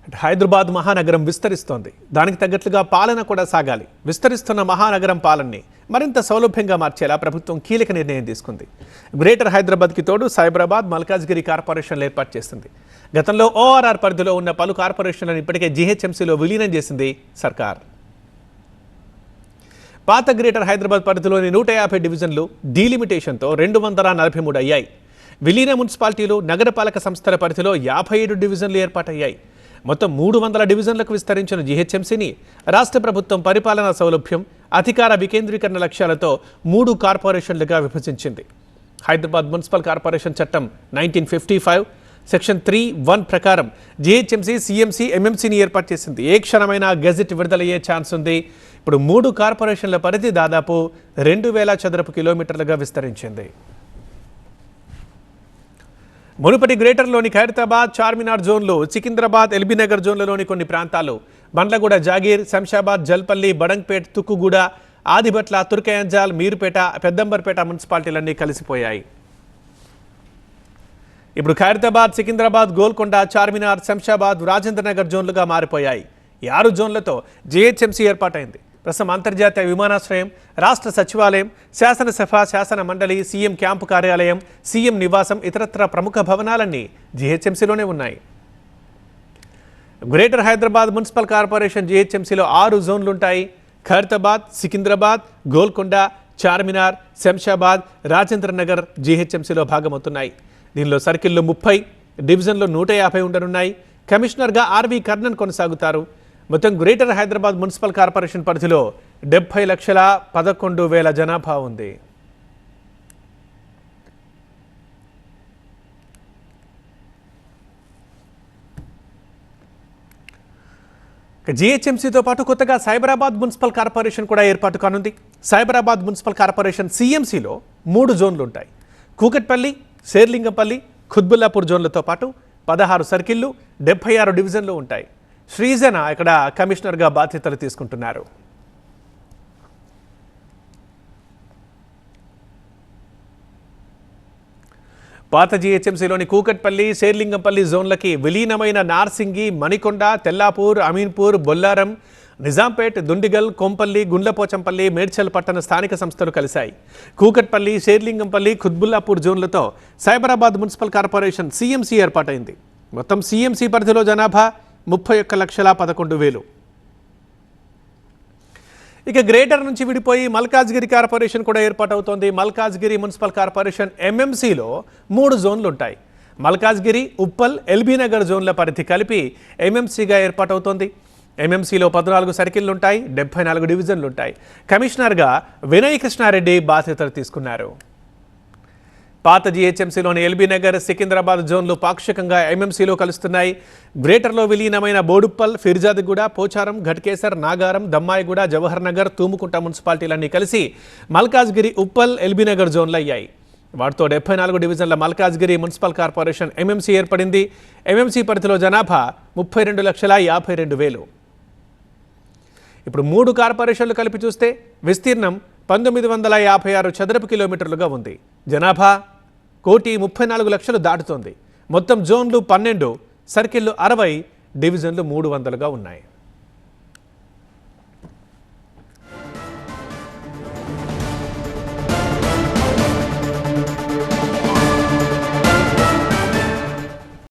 హైదరాబాద్ మహానగరం విస్తరిస్తోంది. దానికి తగ్గట్లుగా పాలన కూడా సాగాలి. విస్తరిస్తున్న మహానగరం పాలనని మరింత సౌలభ్యంగా మార్చేలా ప్రభుత్వం కీలక నిర్ణయం తీసుకుంది. గ్రేటర్ హైదరాబాద్కి తోడు సైబరాబాద్, మల్కాజ్గిరి కార్పొరేషన్లు ఏర్పాటు చేసింది. గతంలో ఓఆర్ఆర్ పరిధిలో ఉన్న పలు కార్పొరేషన్లను ఇప్పటికే జీహెచ్ఎంసీలో విలీనం చేసింది సర్కార్. పాత గ్రేటర్ హైదరాబాద్ పరిధిలోని 150 డివిజన్లు డీలిమిటేషన్తో 243 అయ్యాయి. విలీన మున్సిపాలిటీలు, నగరపాలక సంస్థల పరిధిలో 57 డివిజన్లు ఏర్పాటయ్యాయి. మొత్తం 300 డివిజన్లకు విస్తరించిన జీహెచ్ఎంసీని రాష్ట్ర ప్రభుత్వం పరిపాలనా సౌలభ్యం, అధికార వికేంద్రీకరణ లక్ష్యాలతో 3 కార్పొరేషన్లుగా విభజించింది. హైదరాబాద్ మున్సిపల్ కార్పొరేషన్ చట్టం 1955 సెక్షన్ 3(1) ప్రకారం జీహెచ్ఎంసీ, సీఎంసీ, ఎంఎంసీని ఏర్పాటు చేసింది. ఏ క్షణమైనా గెజెట్ విడుదలయ్యే ఛాన్స్ ఉంది. ఇప్పుడు 3 కార్పొరేషన్ల పరిధి దాదాపు 2000 చదరపు కిలోమీటర్లుగా విస్తరించింది. మునుపటి గ్రేటర్లోని ఖైరతాబాద్, చార్మినార్ జోన్లు, సికింద్రాబాద్, ఎల్బీనగర్ జోన్లలోని కొన్ని ప్రాంతాలు, బండ్లగూడ, జాగీర్, శంషాబాద్, జల్పల్లి, బడంగ్పేట్, తుక్కుగూడ, ఆదిబట్ల, తుర్కయంజాల్, మీరుపేట, పెద్దంబర్పేట మున్సిపాలిటీలన్నీ కలిసిపోయాయి. ఇప్పుడు ఖైరతాబాద్, సికింద్రాబాద్, గోల్కొండ, చార్మినార్, శంషాబాద్, రాజేంద్రనగర్ జోన్లుగా మారిపోయాయి. ఈ 6 జోన్లతో జీహెచ్ఎంసీ ఏర్పాటైంది. ప్రస్తుతం అంతర్జాతీయ విమానాశ్రయం, రాష్ట్ర సచివాలయం, శాసనసభ, శాసన మండలి, సీఎం క్యాంపు కార్యాలయం, సీఎం నివాసం, ఇతరత్ర ప్రముఖ భవనాలన్నీ జీహెచ్ఎంసీలోనే ఉన్నాయి. గ్రేటర్ హైదరాబాద్ మున్సిపల్ కార్పొరేషన్ జీహెచ్ఎంసీలో 6 జోన్లుంటాయి. ఖైరతాబాద్, సికింద్రాబాద్, గోల్కొండ, చార్మినార్, శంషాబాద్, రాజేంద్రనగర్ జీహెచ్ఎంసీలో భాగమవుతున్నాయి. దీనిలో సర్కిల్లో 30, డివిజన్లో 150 ఉండనున్నాయి. కమిషనర్గా ఆర్వి కర్ణన్ కొనసాగుతారు. మొత్తం గ్రేటర్ హైదరాబాద్ మున్సిపల్ కార్పొరేషన్ పరిధిలో 70,11,000 జనాభా ఉంది. జీహెచ్ఎంసీతో పాటు కొత్తగా సైబరాబాద్ మున్సిపల్ కార్పొరేషన్ కూడా ఏర్పాటు కానుంది. సైబరాబాద్ మున్సిపల్ కార్పొరేషన్ సీఎంసీలో 3 జోన్లు ఉంటాయి. కూకట్పల్లి, శేర్లింగంపల్లి, ఖుద్బుల్లాపూర్ జోన్లతో పాటు 16 సర్కిళ్లు, 76 డివిజన్లు ఉంటాయి. శ్రీజన ఇక్కడ కమిషనర్గా బాధ్యతలు తీసుకుంటున్నారు. పాత జీహెచ్ఎంసీలోని కూకట్పల్లి, శేర్లింగంపల్లి జోన్లకి విలీనమైన నార్సింగి, మణికొండ, తెల్లాపూర్, అమీన్పూర్, బొల్లారం, నిజాంపేట్, దుండిగల్, కొంపల్లి, గుండ్లపోచంపల్లి, మేడ్చల్ పట్టణ స్థానిక సంస్థలు కలిశాయి. కూకట్పల్లి, శేర్లింగంపల్లి, ఖుద్బుల్లాపూర్ జోన్లతో సైబరాబాద్ మున్సిపల్ కార్పొరేషన్ సీఎంసీ ఏర్పాటైంది. మొత్తం సీఎంసీ పరిధిలో జనాభా 31,11,000. ఇక గ్రేటర్ నుంచి విడిపోయి మల్కాజ్గిరి కార్పొరేషన్ కూడా ఏర్పాటవుతోంది. మల్కాజ్గిరి మున్సిపల్ కార్పొరేషన్ ఎంఎంసీలో 3 జోన్లు ఉంటాయి. మల్కాజ్గిరి, ఉప్పల్, ఎల్బీనగర్ జోన్ల పరిధి కలిపి ఎంఎంసీగా ఏర్పాటవుతోంది. ఎంఎంసీలో 14 సర్కిళ్లు ఉంటాయి, 74 డివిజన్లు ఉంటాయి. కమిషనర్గా వినయ్ కృష్ణారెడ్డి బాధ్యతలు తీసుకున్నారు. పాత జీహెచ్ఎంసీలోని ఎల్బీనగర్, సికింద్రాబాద్ జోన్లు పాక్షికంగా ఎంఎంసీలో కలుస్తున్నాయి. గ్రేటర్లో విలీనమైన బోడుప్పల్, ఫిర్జాదిగూడ, పోచారం, ఘట్కేసర్, నాగారం, దమ్మాయిగూడ, జవహర్ నగర్, తూముకుంట మున్సిపాలిటీలన్నీ కలిసి మల్కాజ్గిరి, ఉప్పల్, ఎల్బీనగర్ జోన్లు అయ్యాయి. వాటితో 74 డివిజన్ల మల్కాజ్గిరి మున్సిపల్ కార్పొరేషన్ ఎంఎంసీ ఏర్పడింది. ఎంఎంసీ పరిధిలో జనాభా 32,52,000. ఇప్పుడు 3 కార్పొరేషన్లు కలిపి చూస్తే విస్తీర్ణం 1956 చదరపు కిలోమీటర్లుగా ఉంది. జనాభా 1,34,00,000 దాటుతోంది. మొత్తం జోన్లు 12, సర్కిళ్లు 60, డివిజన్లు 300గా ఉన్నాయి.